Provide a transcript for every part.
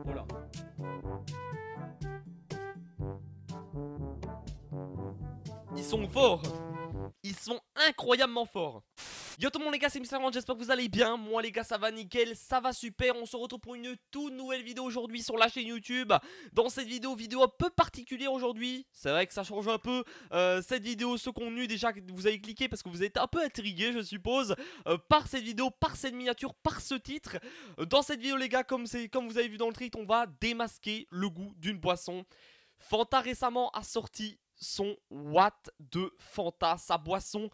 Voilà. Ils sont forts. Ils sont incroyablement forts. Yo tout le monde les gars, c'est Mr. j'espère que vous allez bien. Moi les gars ça va nickel, ça va super. On se retrouve pour une toute nouvelle vidéo aujourd'hui sur la chaîne YouTube. Dans cette vidéo un peu particulière aujourd'hui. C'est vrai que ça change un peu. Cette vidéo, ceux qui ont eu déjà, vous avez cliqué parce que vous êtes un peu intrigués je suppose, par cette vidéo, par cette miniature, par ce titre. Dans cette vidéo les gars, comme vous avez vu dans le titre, on va démasquer le goût d'une boisson. Fanta récemment a sorti son Watt de Fanta, sa boisson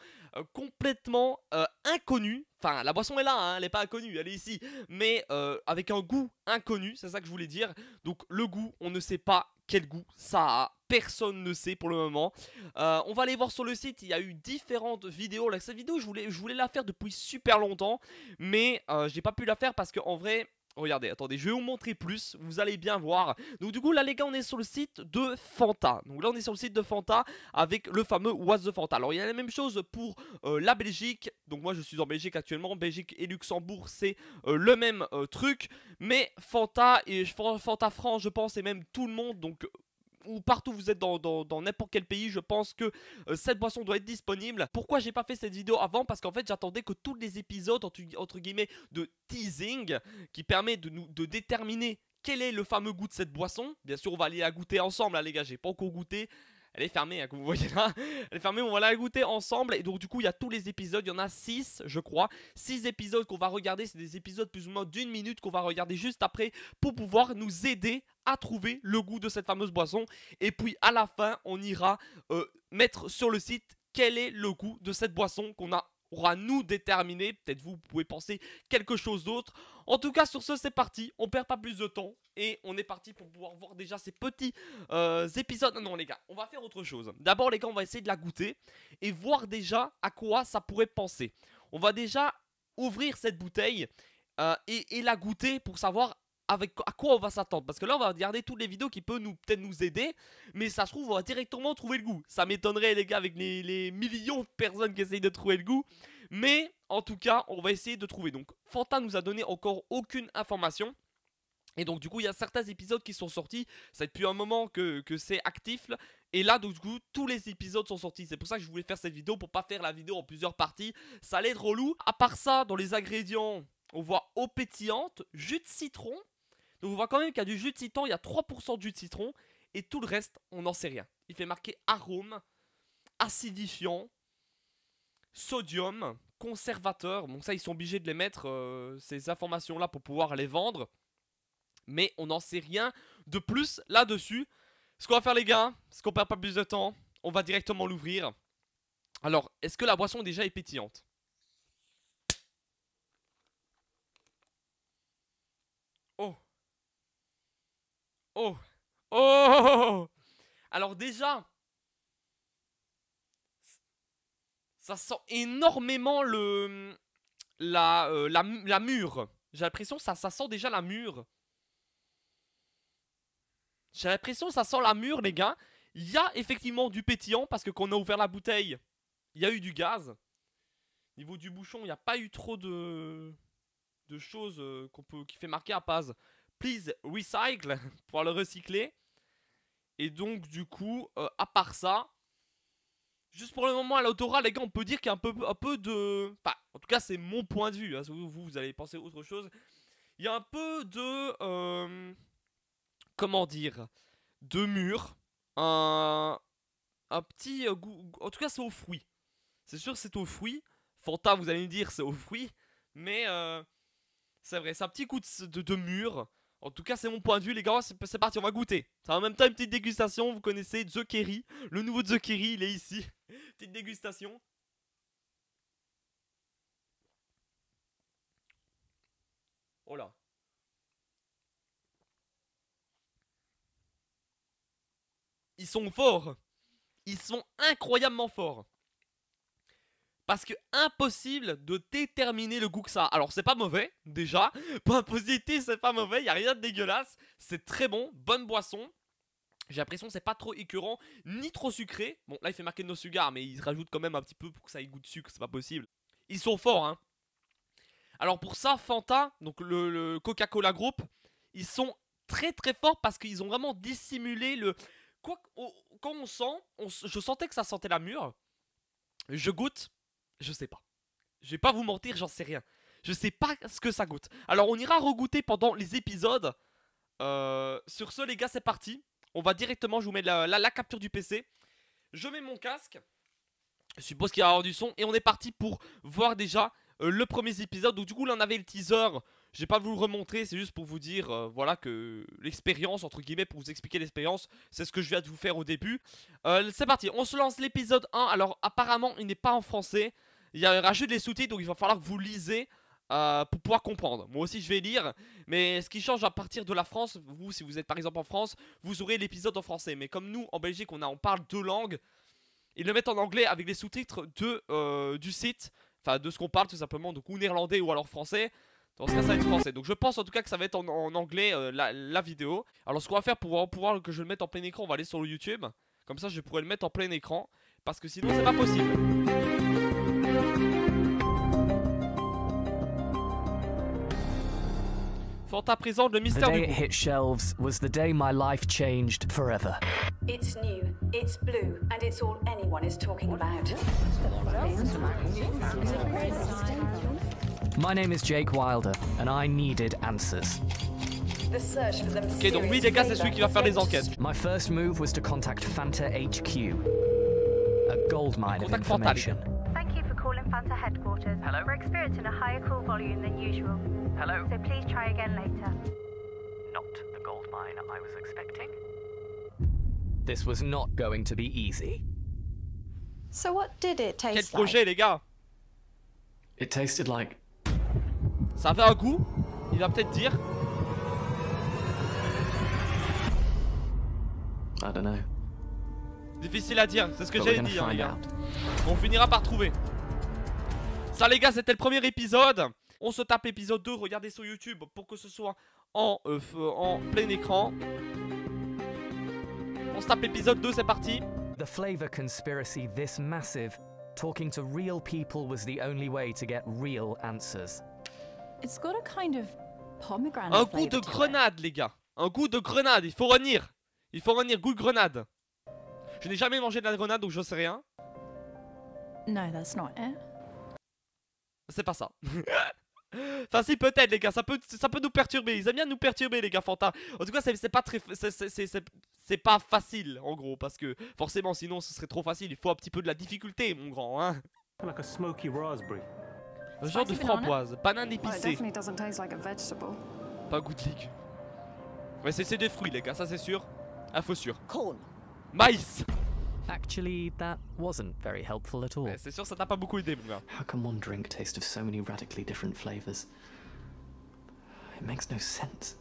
complètement inconnue. Enfin, la boisson est là, hein, elle n'est pas inconnue, elle est ici. Mais avec un goût inconnu, c'est ça que je voulais dire. Donc le goût, on ne sait pas quel goût ça a. Personne ne sait pour le moment. On va aller voir sur le site, il y a eu différentes vidéos. Là, cette vidéo, je voulais la faire depuis super longtemps. Mais j'ai pas pu la faire parce qu'en vrai... Regardez, attendez, je vais vous montrer plus, vous allez bien voir. Donc du coup là les gars, on est sur le site de Fanta. Donc là on est sur le site de Fanta avec le fameux What's the Fanta. Alors il y a la même chose pour la Belgique. Donc moi je suis en Belgique actuellement. Belgique et Luxembourg c'est le même truc. Mais Fanta et Fanta France je pense et même tout le monde, donc ou partout vous êtes dans n'importe quel pays, je pense que cette boisson doit être disponible. Pourquoi j'ai pas fait cette vidéo avant? Parce qu'en fait j'attendais que tous les épisodes entre guillemets de teasing qui permet de déterminer quel est le fameux goût de cette boisson. Bien sûr on va aller la goûter ensemble hein, les gars, j'ai pas encore goûté. Elle est fermée, hein, comme vous voyez là. Elle est fermée, on va la goûter ensemble. Et donc du coup il y a tous les épisodes, il y en a 6 je crois. 6 épisodes qu'on va regarder, c'est des épisodes plus ou moins d'une minute qu'on va regarder juste après pour pouvoir nous aider à trouver le goût de cette fameuse boisson. Et puis à la fin on ira mettre sur le site quel est le goût de cette boisson qu'on aura nous déterminé. Peut-être vous pouvez penser quelque chose d'autre. En tout cas sur ce c'est parti, on perd pas plus de temps. Et on est parti pour pouvoir voir déjà ces petits épisodes. Non les gars, on va faire autre chose. D'abord les gars, on va essayer de la goûter et voir déjà à quoi ça pourrait penser. On va déjà ouvrir cette bouteille et la goûter pour savoir à quoi on va s'attendre. Parce que là on va regarder toutes les vidéos qui peuvent peut-être nous aider. Mais ça se trouve on va directement trouver le goût. Ça m'étonnerait les gars avec les millions de personnes qui essayent de trouver le goût. Mais en tout cas on va essayer de trouver. Donc Fanta nous a donné encore aucune information. Et donc du coup il y a certains épisodes qui sont sortis. Ça fait depuis un moment que c'est actif là. Et là donc du coup tous les épisodes sont sortis. C'est pour ça que je voulais faire cette vidéo, pour pas faire la vidéo en plusieurs parties. Ça allait être relou. À part ça, dans les ingrédients, on voit eau pétillante, jus de citron. Donc on voit quand même qu'il y a du jus de citron. Il y a 3% de jus de citron. Et tout le reste on n'en sait rien. Il fait marquer arôme, acidifiant, sodium, conservateur. Bon ça ils sont obligés de les mettre ces informations là pour pouvoir les vendre. Mais on n'en sait rien de plus là-dessus. Ce qu'on va faire les gars, parce qu'on perd pas plus de temps, on va directement l'ouvrir. Alors, est-ce que la boisson déjà est pétillante? Oh, oh, oh. Alors déjà, ça sent énormément la mûre. J'ai l'impression que ça sent déjà la mûre. J'ai l'impression que ça sent la mûre les gars. Il y a effectivement du pétillant parce que quand on a ouvert la bouteille, il y a eu du gaz. Niveau du bouchon, il n'y a pas eu trop de choses qui fait marquer à Paz. Please recycle pour le recycler. Et donc du coup, à part ça, juste pour le moment à l'autorat, les gars, on peut dire qu'il y a un peu de... Enfin, en tout cas, c'est mon point de vue. Hein. Vous allez penser autre chose. Il y a un peu de... comment dire? De mûr. Un petit goût... En tout cas, c'est aux fruits. C'est sûr, c'est aux fruits. Fanta, vous allez me dire, c'est aux fruits. Mais... c'est vrai, c'est un petit coup de mûr. En tout cas, c'est mon point de vue, les gars. C'est parti, on va goûter. Ça va en même temps une petite dégustation. Vous connaissez The Kerry. Le nouveau The Kerry, il est ici. Petite dégustation. Oh là. Ils sont forts. Ils sont incroyablement forts. Parce que impossible de déterminer le goût que ça a. Alors c'est pas mauvais, déjà. Point positif, c'est pas mauvais. Y a rien de dégueulasse. C'est très bon. Bonne boisson. J'ai l'impression que c'est pas trop écœurant, ni trop sucré. Bon, là il fait marquer no sugar, mais il rajoute quand même un petit peu pour que ça ait goût de sucre, c'est pas possible. Ils sont forts, hein. Alors pour ça, Fanta, donc le Coca-Cola Group, ils sont très très forts parce qu'ils ont vraiment dissimulé le... Quoi, quand on sent, je sentais que ça sentait la mûre. Je goûte, je sais pas. Je vais pas vous mentir, j'en sais rien. Je sais pas ce que ça goûte. Alors on ira regoûter pendant les épisodes. Sur ce les gars, c'est parti. On va directement, je vous mets la capture du PC. Je mets mon casque. Je suppose qu'il va y avoir du son. Et on est parti pour voir déjà le premier épisode. Donc du coup là on avait le teaser. Je vais pas vous le remontrer, c'est juste pour vous dire voilà que l'expérience, entre guillemets, pour vous expliquer l'expérience, c'est ce que je viens de vous faire au début. C'est parti, on se lance l'épisode 1. Alors apparemment il n'est pas en français. Il y aura juste les sous-titres, donc il va falloir que vous lisez pour pouvoir comprendre. Moi aussi je vais lire, mais ce qui change à partir de la France, vous si vous êtes par exemple en France, vous aurez l'épisode en français. Mais comme nous en Belgique on parle deux langues, ils le mettent en anglais avec les sous-titres du site. Enfin de ce qu'on parle tout simplement, donc ou néerlandais ou alors français. Dans ce cas ça va être français, donc je pense en tout cas que ça va être en anglais la vidéo. Alors ce qu'on va faire pour pouvoir que je le mette en plein écran, on va aller sur le YouTube. Comme ça je pourrais le mettre en plein écran, parce que sinon c'est pas possible. Fanta présente le mystère du goût. The day it hit shelves was the day my life changed forever. It's new, it's blue, and it's all anyone is talking about. My name is Jake Wilder, and I needed answers. The search for them. Ok, donc lui les gars c'est celui qui va faire les enquêtes. My first move was to contact Fanta HQ, a gold mine of Contact Fanta, information. Thank you for calling Fanta headquarters. Hello? We're experiencing a higher call volume than usual. Hello? So please try again later. Not the gold mine I was expecting. This was not going to be easy. So what did it taste Quel projet les gars? It tasted like... Ça avait un goût? Il va peut-être dire. I don't know. Difficile à dire, c'est ce que But we're j'allais gonna dire les find gars. out. On finira par trouver. Ça les gars, c'était le premier épisode. On se tape épisode 2, regardez sur YouTube pour que ce soit en plein écran. On se tape épisode 2, c'est parti. The flavor conspiracy this massive, talking to real people was the only way to get real answers. It's got a kind of pomegranate Un goût de flavor to it. grenade les gars. Un goût de grenade, il faut revenir. Il faut revenir, goût de grenade. Je n'ai jamais mangé de la grenade donc je sais rien. No, that's not it. C'est pas ça. Enfin si peut-être les gars, ça peut nous perturber. Ils aiment bien nous perturber les gars Fanta. En tout cas c'est pas très, c'est pas facile en gros parce que forcément sinon ce serait trop facile. Il faut un petit peu de la difficulté mon grand hein. Like a smoky raspberry. Un genre de Spicy banana. framboise, banane Well, it épicée, definitely doesn't taste like a vegetable. pas goût de légumes. Ouais c'est des fruits les gars, ça c'est sûr. Info sûr. Corn. Maïs. Actually, that wasn't very helpful at all. Ouais, c'est sûr ça t'a pas beaucoup aidé mon gars. How can one drink taste of so many radically different flavors? It makes no sense.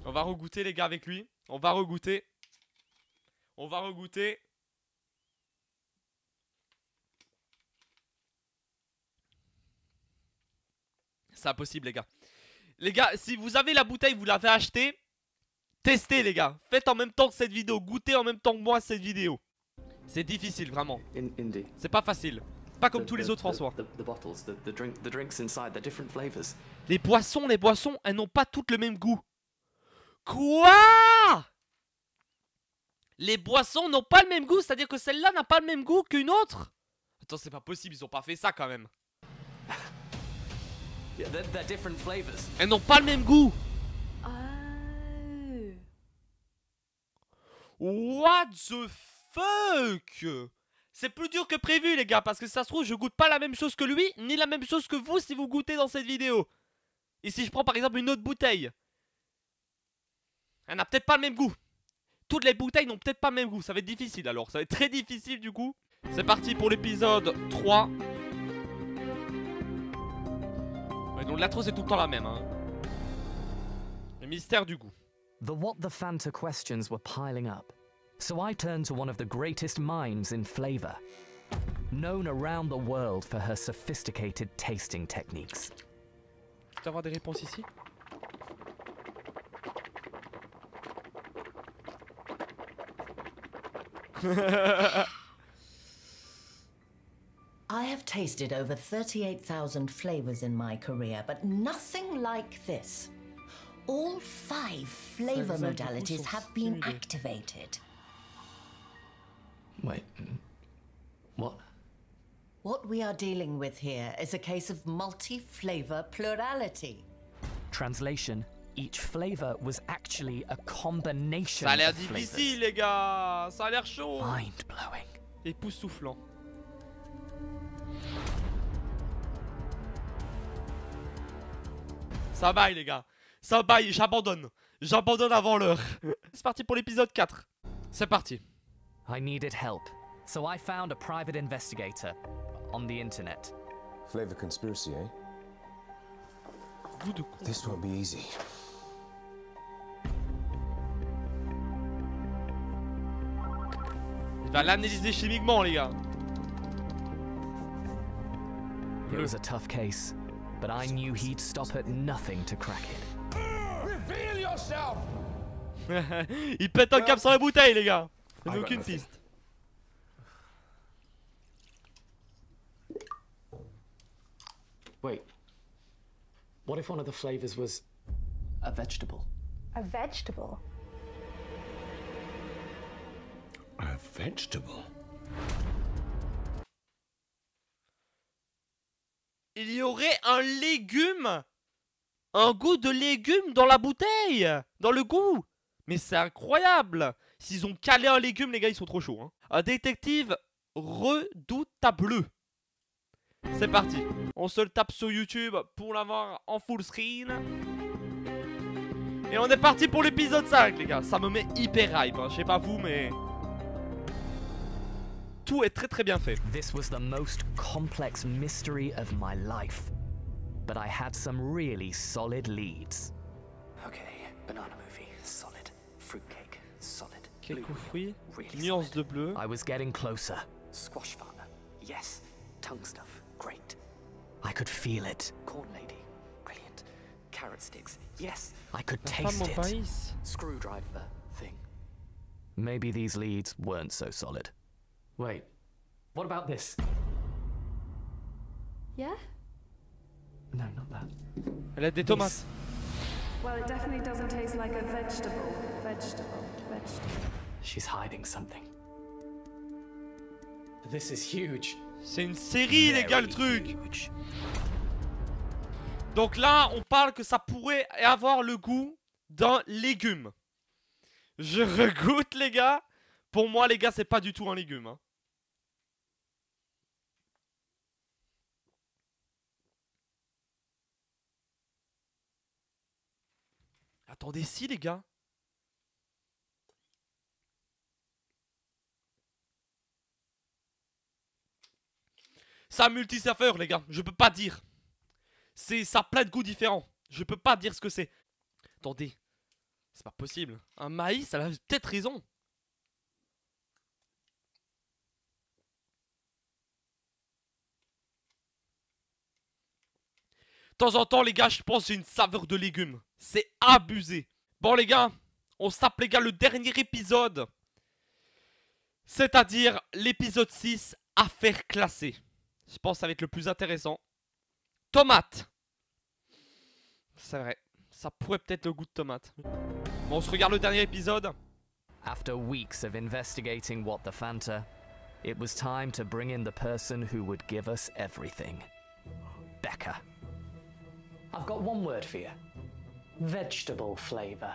On va regoûter les gars avec lui. On va regoûter. On va regoûter. C'est impossible les gars. Les gars, si vous avez la bouteille, vous l'avez achetée, testez les gars. Faites en même temps que cette vidéo. Goûtez en même temps que moi cette vidéo. C'est difficile vraiment. Indy. C'est pas facile. Pas comme tous les autres François. The bottles, the drinks inside, they're different flavors. Les boissons, elles n'ont pas toutes le même goût. Quoi? Les boissons n'ont pas le même goût, c'est-à-dire que celle-là n'a pas le même goût qu'une autre? Attends, c'est pas possible, ils ont pas fait ça quand même. Yeah, they're different flavors. Elles n'ont pas le même goût. Oh. What the fuck? C'est plus dur que prévu les gars, parce que ça se trouve je goûte pas la même chose que lui, ni la même chose que vous si vous goûtez dans cette vidéo. Et si je prends par exemple une autre bouteille, elle n'a peut-être pas le même goût. Toutes les bouteilles n'ont peut-être pas le même goût, ça va être difficile alors, ça va être très difficile du coup. C'est parti pour l'épisode 3. Ouais, donc l'intro c'est tout le temps la même hein. Le mystère du goût. The what the Fanta questions were piling up. So I turned to one of the greatest minds in flavor, known around the world for her sophisticated tasting techniques. Tu peux avoir des réponses ici? I have tasted over 38,000 flavors in my career, but nothing like this. All 5 flavor modalities have been activated. Wait, what? What we are dealing with here is a case of multi-flavor plurality. Translation, each flavor was actually a combination Ça a l'air of difficile flavors. les gars. Ça a l'air chaud. Mind-blowing. Époustouflant. Ça baille les gars. Ça baille, j'abandonne. J'abandonne avant l'heure. C'est parti pour l'épisode 4. C'est parti. I needed help, so I found a private investigator on the internet. Flavor conspiracy, eh? Goût de con. This won't be easy. Il va l'analyser chimiquement les gars. It was a tough case, but I knew he'd stop at nothing to crack it. Reveal yourself! Il pète un cap sur la bouteille les gars. Il n'y a I got aucune nothing. piste. Wait, what if one of the flavors was a vegetable? A vegetable? A vegetable? Il y aurait un légume. Un goût de légume dans la bouteille. Dans le goût. Mais c'est incroyable. S'ils ont calé un légume, les gars, ils sont trop chauds. Hein. Un détective redoutable. C'est parti. On se le tape sur YouTube pour l'avoir en full screen. Et on est parti pour l'épisode 5, les gars. Ça me met hyper hype. Hein. Je sais pas vous, mais... Tout est très très bien fait. This was the most complex mystery of my life. But I had some really solid leads. Okay, banana movie, solid. Fruitcake, solid. Quelques fruits, Really nuance solid. de bleu. I was getting closer. Squash farmer, yes. Tongue stuff, great. I could feel it. Corn lady, brilliant. Carrot sticks, yes. I could La taste femme au it. maïs. Screwdriver thing. Maybe these leads weren't so solid. Wait, what about this? Yeah? No, not that. Elle a des tomates. Well, it definitely doesn't taste like a vegetable. Vegetable. She's hiding something. This is huge. C'est une série, les gars, le truc. Huge. Donc là, on parle que ça pourrait avoir le goût d'un légume. Je regoute, les gars. Pour moi, les gars, c'est pas du tout un légume. Hein. Attendez, si, les gars. C'est un multiserveur, les gars. Je peux pas dire. Ça a plein de goûts différents. Je peux pas dire ce que c'est. Attendez. C'est pas possible. Un maïs, elle a peut-être raison. De temps en temps, les gars, je pense que j'ai une saveur de légumes. C'est abusé. Bon, les gars, on se tape, les gars, le dernier épisode. C'est-à-dire l'épisode 6, affaires classées. Je pense que ça va être le plus intéressant. Tomate. C'est vrai. Ça pourrait peut-être le goût de tomate. Bon, on se regarde le dernier épisode. After weeks of investigating What the Fanta, it was time to bring in the person who would give us everything. Becca. I've got one word for you. Vegetable flavor.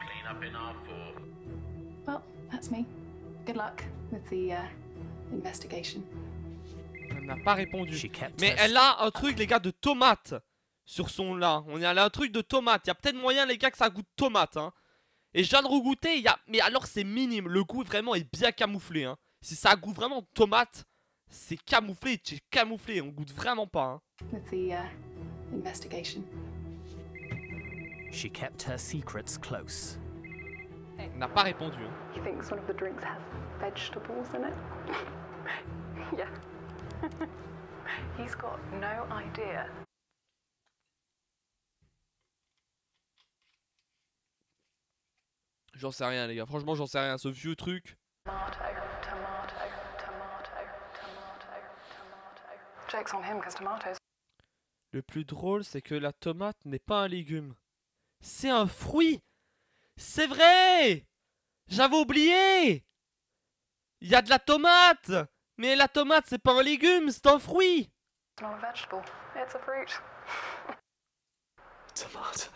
Clean up in R4. Well, that's me. Good luck with the investigation. Elle n'a pas répondu. She kept Mais her elle a un truc, les gars, de tomate. Sur son là. Elle a un truc de tomate. Il y a peut-être moyen, les gars, que ça goûte tomate. Hein. Et je viens de regoûter. Mais alors, c'est minime. Le goût vraiment est bien camouflé. Hein. Si ça goûte vraiment tomate, c'est camouflé. C'est camouflé. On goûte vraiment pas. Hein. With the investigation. She kept her secrets close. Elle n'a pas répondu. Hein. He thinks one of the drinks has vegetables in it. Yeah. He's got no idea. J'en sais rien, les gars. Franchement, j'en sais rien. Ce vieux truc. Tomato, tomato, Joke's on him, 'cause tomatoes. Le plus drôle, c'est que la tomate n'est pas un légume. C'est un fruit. C'est vrai. J'avais oublié. Il y a de la tomate. Mais la tomate, c'est pas un légume, c'est un fruit. It's not a vegetable, it's a fruit. Tomato.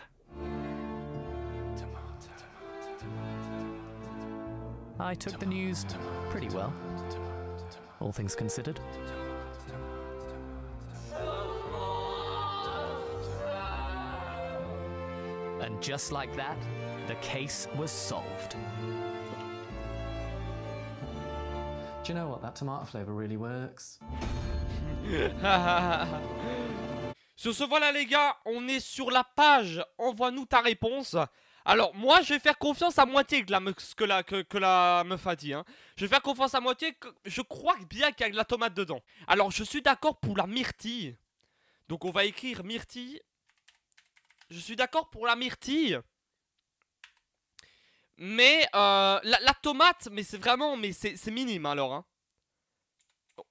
I took the news pretty well, all things considered. And just like that, the case was solved. Do you know what? That tomato flavor really works. Sur ce, voilà les gars, on est sur la page envoie-nous ta réponse. Alors moi je vais faire confiance à moitié que la meuf a dit hein. Je vais faire confiance à moitié, je crois bien qu'il y a de la tomate dedans. Alors je suis d'accord pour la myrtille. Donc on va écrire myrtille. Je suis d'accord pour la myrtille. Mais la tomate, mais c'est vraiment, mais c'est minime alors hein.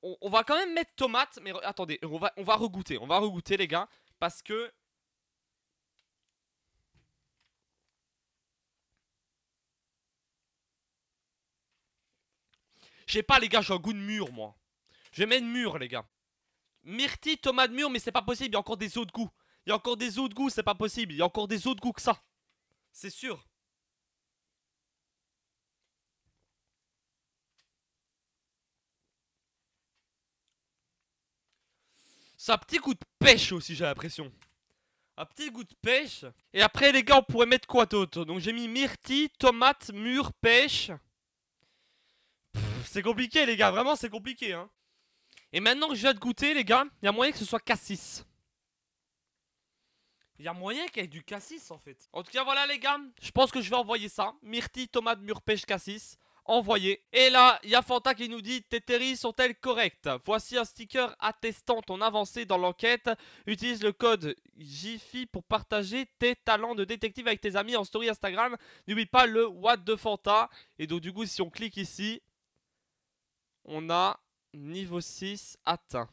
On va quand même mettre tomate, mais attendez, on va regoûter les gars, parce que je sais pas les gars, j'ai un goût de mûr moi. Je vais mettre mûr les gars. Myrtille, tomate mûre, mais c'est pas possible, il y a encore des autres goûts. Il y a encore des autres goûts, c'est pas possible, il y a encore des autres goûts que ça. C'est sûr. C'est un petit goût de pêche aussi, j'ai l'impression. Un petit goût de pêche. Et après, les gars, on pourrait mettre quoi d'autre? Donc, j'ai mis myrtille, tomate, mûre, pêche. C'est compliqué, les gars. Vraiment, c'est compliqué, hein. Et maintenant que je viens de goûter, les gars, il y a moyen que ce soit cassis. Il y a moyen qu'il y ait du cassis, en fait. En tout cas, voilà, les gars. Je pense que je vais envoyer ça. Myrtille, tomate, mûre, pêche, cassis. Envoyé. Et là, il y a Fanta qui nous dit: tes théories sont-elles correctes? Voici un sticker attestant ton avancée dans l'enquête. Utilise le code Jiffy pour partager tes talents de détective avec tes amis en story Instagram. N'oublie pas le What de Fanta. Et donc du coup, si on clique ici, on a niveau 6 atteint.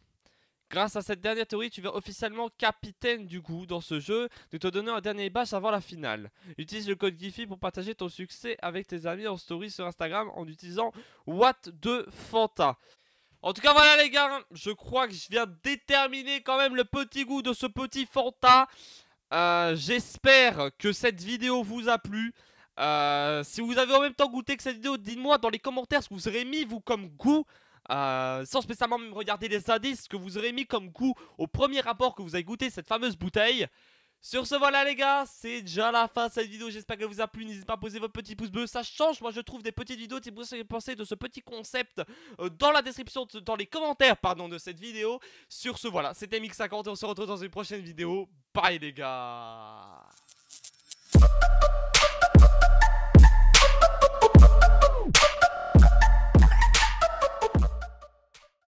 Grâce à cette dernière théorie, tu vas officiellement capitaine du goût dans ce jeu, de te donner un dernier bash avant la finale. Utilise le code Giphy pour partager ton succès avec tes amis en story sur Instagram en utilisant What de Fanta. En tout cas, voilà les gars, je crois que je viens de déterminer quand même le petit goût de ce petit Fanta. J'espère que cette vidéo vous a plu. Si vous avez en même temps goûté que cette vidéo, dites-moi dans les commentaires ce que vous aurez mis vous comme goût. Sans spécialement même regarder les indices que vous aurez mis comme goût au premier rapport que vous avez goûté cette fameuse bouteille. Sur ce, voilà les gars, c'est déjà la fin de cette vidéo. J'espère qu'elle vous a plu. N'hésitez pas à poser votre petit pouce bleu, ça change. Moi je trouve des petites vidéos si vous pensez de ce petit concept dans la description, dans les commentaires pardon de cette vidéo. Sur ce, voilà, c'était Mix50 et on se retrouve dans une prochaine vidéo. Bye les gars.